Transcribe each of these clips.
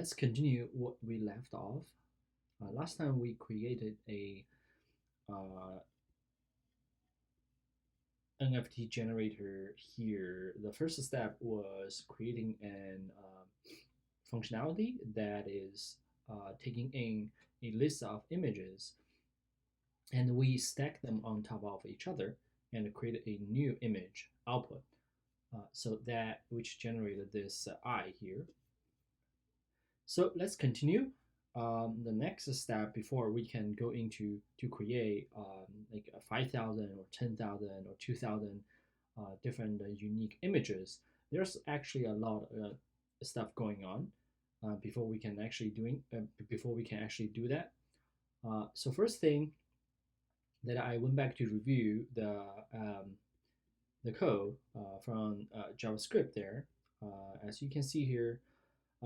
let's continue what we left off. Last time we created a uh, NFT generator here. The first step was creating an functionality that is taking in a list of images, and we stack them on top of each other and create a new image output. So that which generated this eye here. So let's continue. The next step before we can go into to create like 5,000 or 10,000 or 2,000 different unique images. There's actually a lot of stuff going on before we can actually do that. So first thing that I went back to review the code from JavaScript there. As you can see here,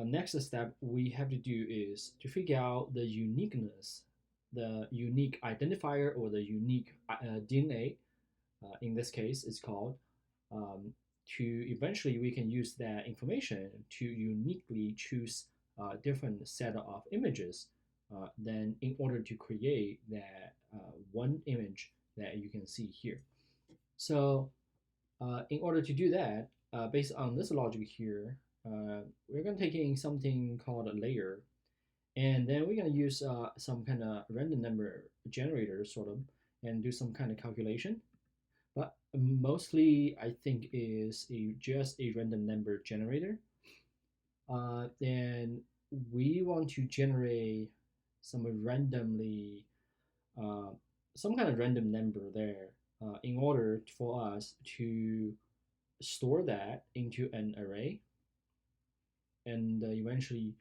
next step we have to do is to figure out the uniqueness, the unique identifier or the unique DNA. In this case, it's called. To eventually we can use that information to uniquely choose a different set of images. Then in order to create that one image that you can see here. So in order to do that, based on this logic here, we're going to take in something called a layer, and then we're going to use some kind of random number generator sort of, and do some kind of calculation. But mostly I think is just a random number generator. Then we want to generate some randomly, uh, some kind of random number there in order for us to store that into an array and eventually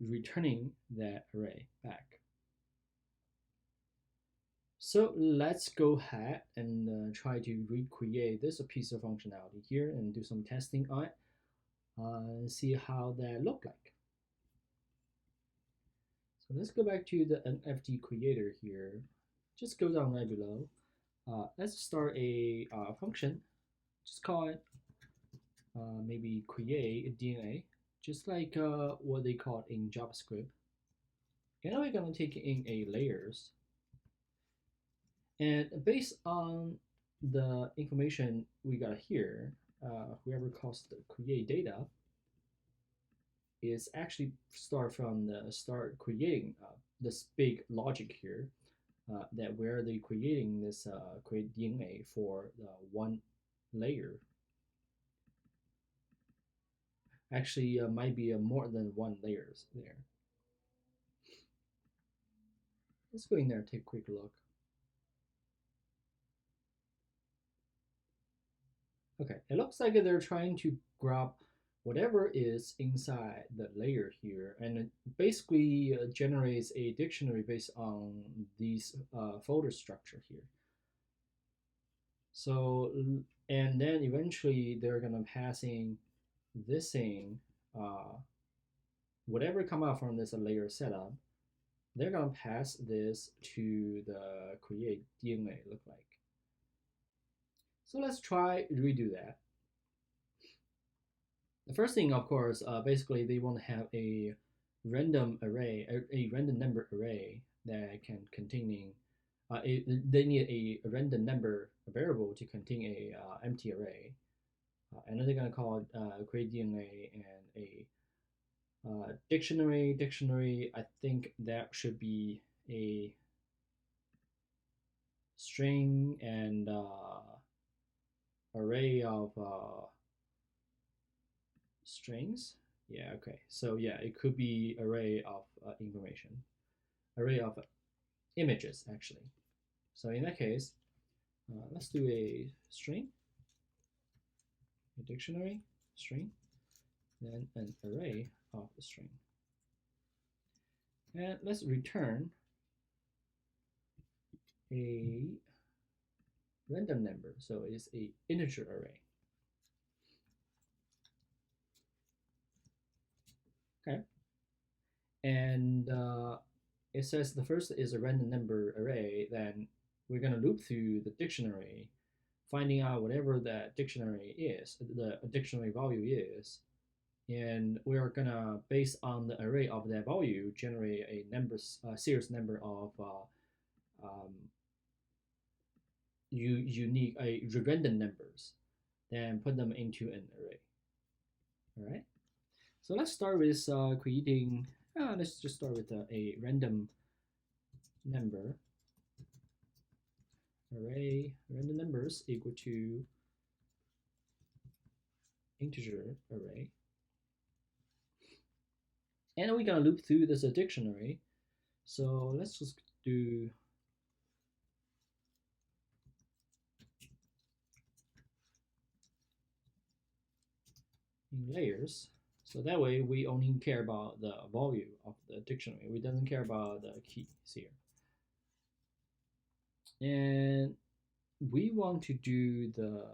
returning that array back. So let's go ahead and try to recreate this piece of functionality here and do some testing on it and see how that look like. So let's go back to the NFT creator here. Just go down right below. Let's start a function. Just call it maybe create a DNA, just like what they call it in JavaScript. And we're going to take in a layers. And based on the information we got here, whoever calls the create data is actually start from the start creating this big logic here that where they creating this create DNA for one layer. Actually, might be more than one layers there. Let's go in there and take a quick look. Okay, it looks like they're trying to grab whatever is inside the layer here, and it basically generates a dictionary based on these folder structure here. So, and then eventually they're gonna passing this thing, whatever come out from this layer setup, they're gonna pass this to the create DNA look like. So let's try redo that. The first thing, of course, basically they want to have a random array, a random number array that can containing. They need a random number variable to contain a empty array, and then they're gonna call it create DNA and a dictionary. Dictionary, I think that should be a string and array of strings. Yeah, okay. So yeah, it could be array of information, array of images actually. So in that case, let's do a string, a dictionary, string, then an array of the string. And let's return a random number. So it's a integer array. Okay. And it says the first is a random number array, then we're going to loop through the dictionary, finding out whatever that dictionary is, the dictionary value is, and we are gonna, based on the array of that value, generate a series number of um, unique random numbers, then put them into an array. All right. So let's start with creating. Let's just start with a random number array. Random numbers equal to integer array, and we're gonna loop through this dictionary. So let's just do in layers. So that way we only care about the value of the dictionary. We doesn't care about the keys here. And we want to do the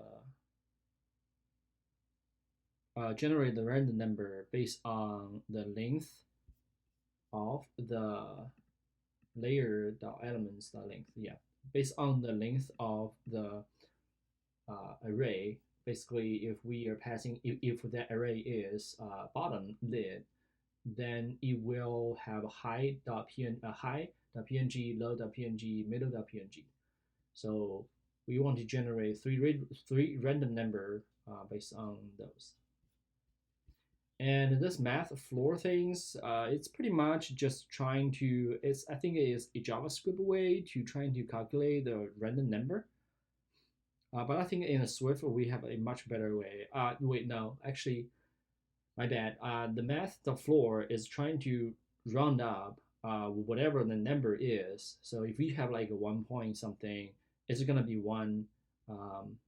generate the random number based on the length of the layer elements length. Yeah, based on the length of the array. Basically, if we are passing, if that array is bottom lid, then it will have high.png, low.png, middle.png. So we want to generate three random number based on those. And this math floor things, it's pretty much just trying to, I think it is a JavaScript way to trying to calculate the random number. But I think in a Swift we have a much better way. Wait, no, actually, my bad. The floor is trying to round up whatever the number is. So if we have like a 1 point something, it's gonna be one, um,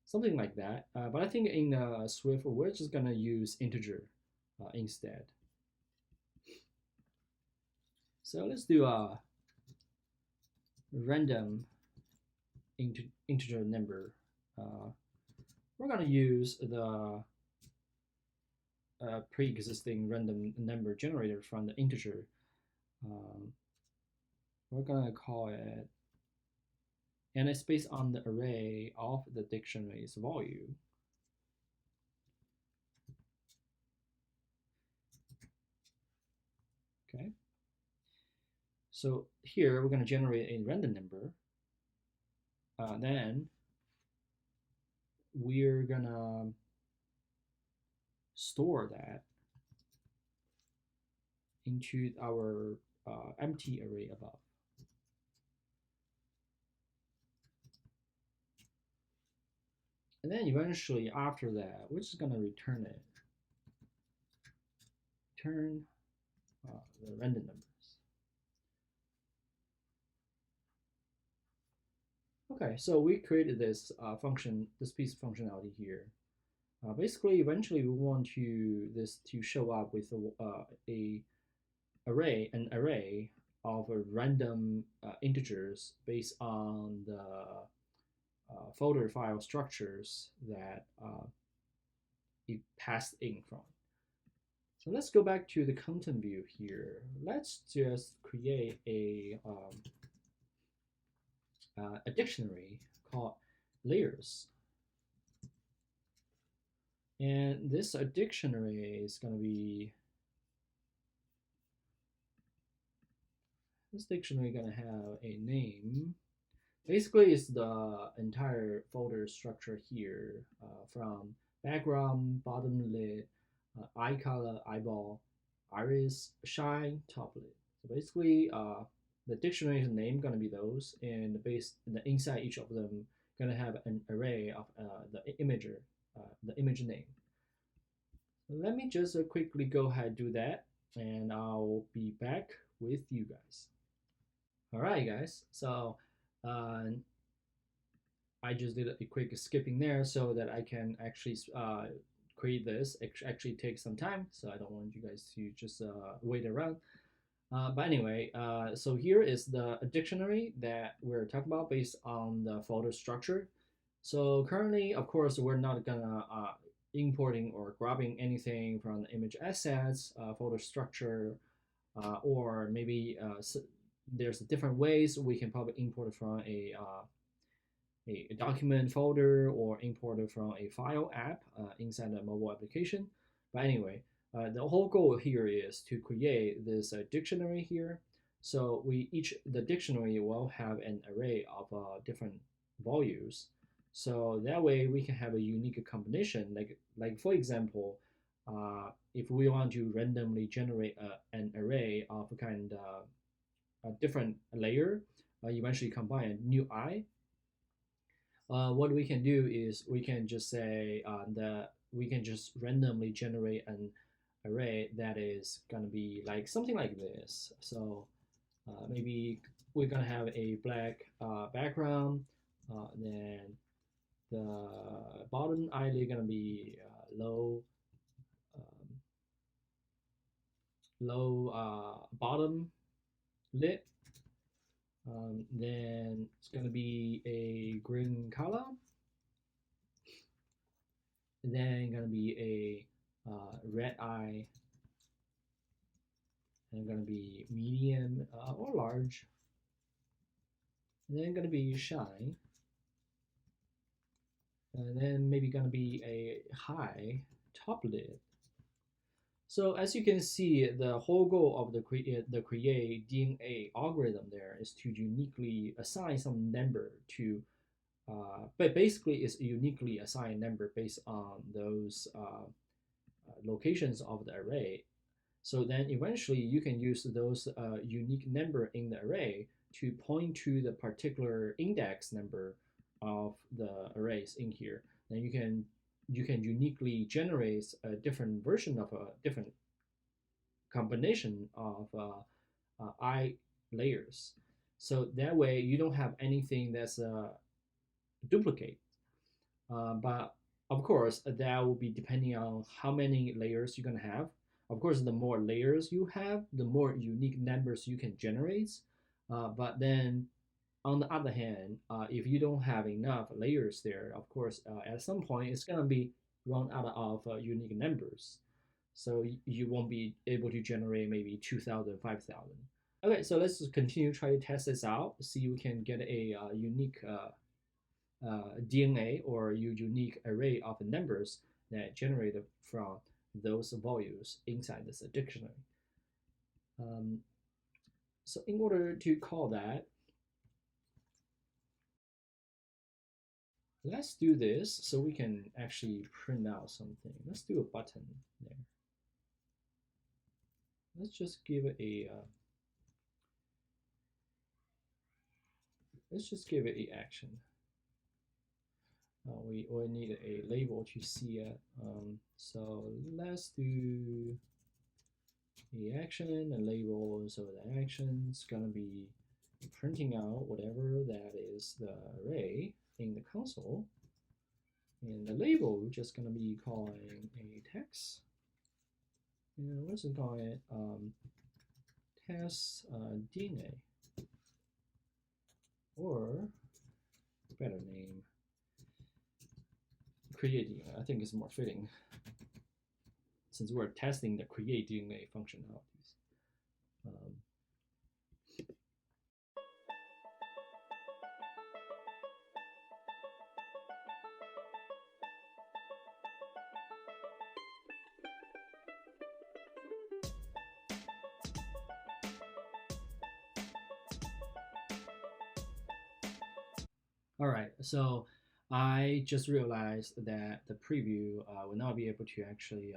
something like that. But I think in Swift we're just gonna use integer instead. So let's do a random integer number. We're gonna use the pre-existing random number generator from the integer. Um, we're gonna call it, and it's based on the array of the dictionary's value. Okay. So here we're gonna generate a random number. Then we're gonna store that into our empty array above. And then eventually after that, we're just gonna return it. Return the random numbers. Okay, so we created this function, this piece of functionality here. Basically, eventually we want this to show up with an array of random integers based on the folder file structures that it passed in from. So let's go back to the content view here. Let's just create a dictionary called layers. And this dictionary is going to be, this dictionary going to have a name. Basically, it's the entire folder structure here from background, bottom lid, eye color, eyeball, iris, shine, top lid. So basically, the dictionary's name gonna be those, and the inside each of them gonna have an array of the image name. Let me just quickly go ahead and do that, and I'll be back with you guys. All right, guys. So I just did a quick skipping there so that I can actually create this. It actually takes some time, so I don't want you guys to just wait around. But anyway, so here is the dictionary that we're talking about based on the folder structure. So currently, of course, we're not gonna importing or grabbing anything from the image assets, folder structure, or maybe there's different ways we can probably import it from a a document folder or imported from a file app inside a mobile application. But anyway, the whole goal here is to create this dictionary here. So the dictionary will have an array of different values. So that way we can have a unique combination. Like for example, if we want to randomly generate an array of a kind of a different layer, eventually combine a new I, what we can do is we can just say that we can just randomly generate an array that is going to be like something like this. So maybe we're going to have a black background, then the bottom eyelid going to be um, low bottom lid. Then it's going to be a green color. Then going to be a red eye, and going to be medium or large. And then going to be shine, and then maybe going to be a high top lid. So as you can see, the whole goal of the create DNA algorithm there is to uniquely assign some number to, but basically it's uniquely assigned number based on those locations of the array. So then eventually you can use those unique number in the array to point to the particular index number of the arrays in here. Then you can uniquely generate a different version of a different combination of I layers. So that way you don't have anything that's a duplicate. But of course, that will be depending on how many layers you're gonna have. Of course, the more layers you have, the more unique numbers you can generate. But then, on the other hand, if you don't have enough layers there, of course, at some point it's gonna be run out of unique numbers. So you won't be able to generate maybe 2,000, 5,000. Okay, so let's continue try to test this out. See if we can get a unique DNA or unique array of numbers that generated from those values inside this dictionary. Um, so in order to call that, let's do this so we can actually print out something. Let's do a button there. Let's just give it a let's just give it a action. We need a label to see it. So let's do the action and label. So the action is gonna be printing out whatever that is the array in the console, and the label just gonna be calling a text. And let's call it test DNA, or better name, create DNA. I think it's more fitting since we're testing the create DNA functionalities. Um, All right, so I just realized that the preview will not be able to actually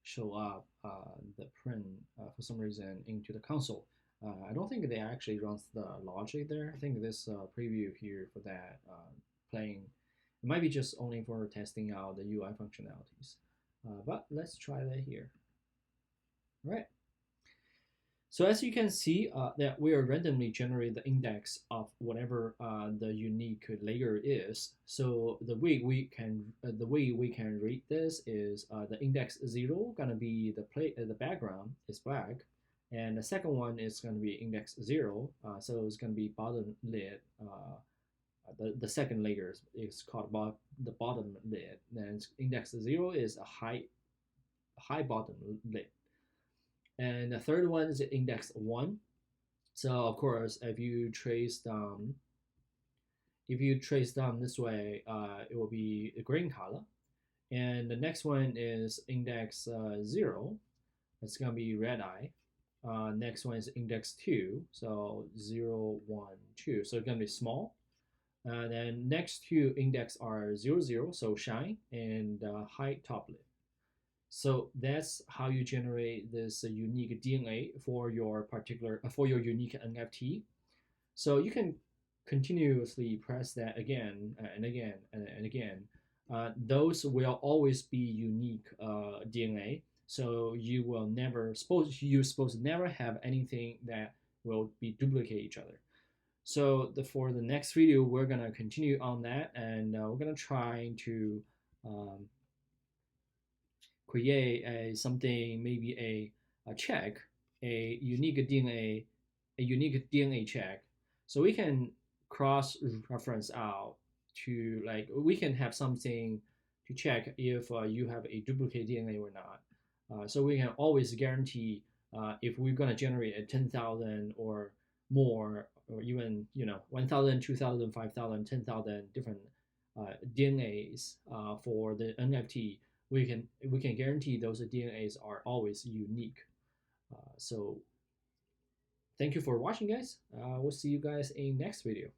show up the print for some reason into the console. I don't think they actually runs the logic there. I think this preview here for that playing, it might be just only for testing out the UI functionalities. But let's try that here. All right. So as you can see, that we are randomly generate the index of whatever the unique layer is. So the way we can read this is the index 0 gonna be the background is black, and the second one is gonna be index 0. So it's gonna be bottom lid. The second layer is called the bottom lid. Then index 0 is a high bottom lid. And the third one is index 1. So of course, if you trace down If you trace down this way, it will be a green color. And the next one is index 0. It's going to be red eye. Next one is index 2. So 0, 1, 2. So it's going to be small. Then next two index are 0, 0, so shine, and high top lip. So that's how you generate this unique DNA for your particular for your unique NFT. So you can continuously press that again and again and again. Those will always be unique DNA. So you're supposed to never have anything that will be duplicate each other. So for the next video, we're gonna continue on that, and we're gonna try to um, create something, maybe a check, a unique DNA, a unique DNA check, so we can cross reference out to, like, we can have something to check if you have a duplicate DNA or not. So we can always guarantee if we're gonna generate a 10,000 or more, or even 1,000, 2,000, 5,000, 10,000 different DNAs for the NFT, we can guarantee those DNAs are always unique. So thank you for watching, guys. We'll see you guys in next video.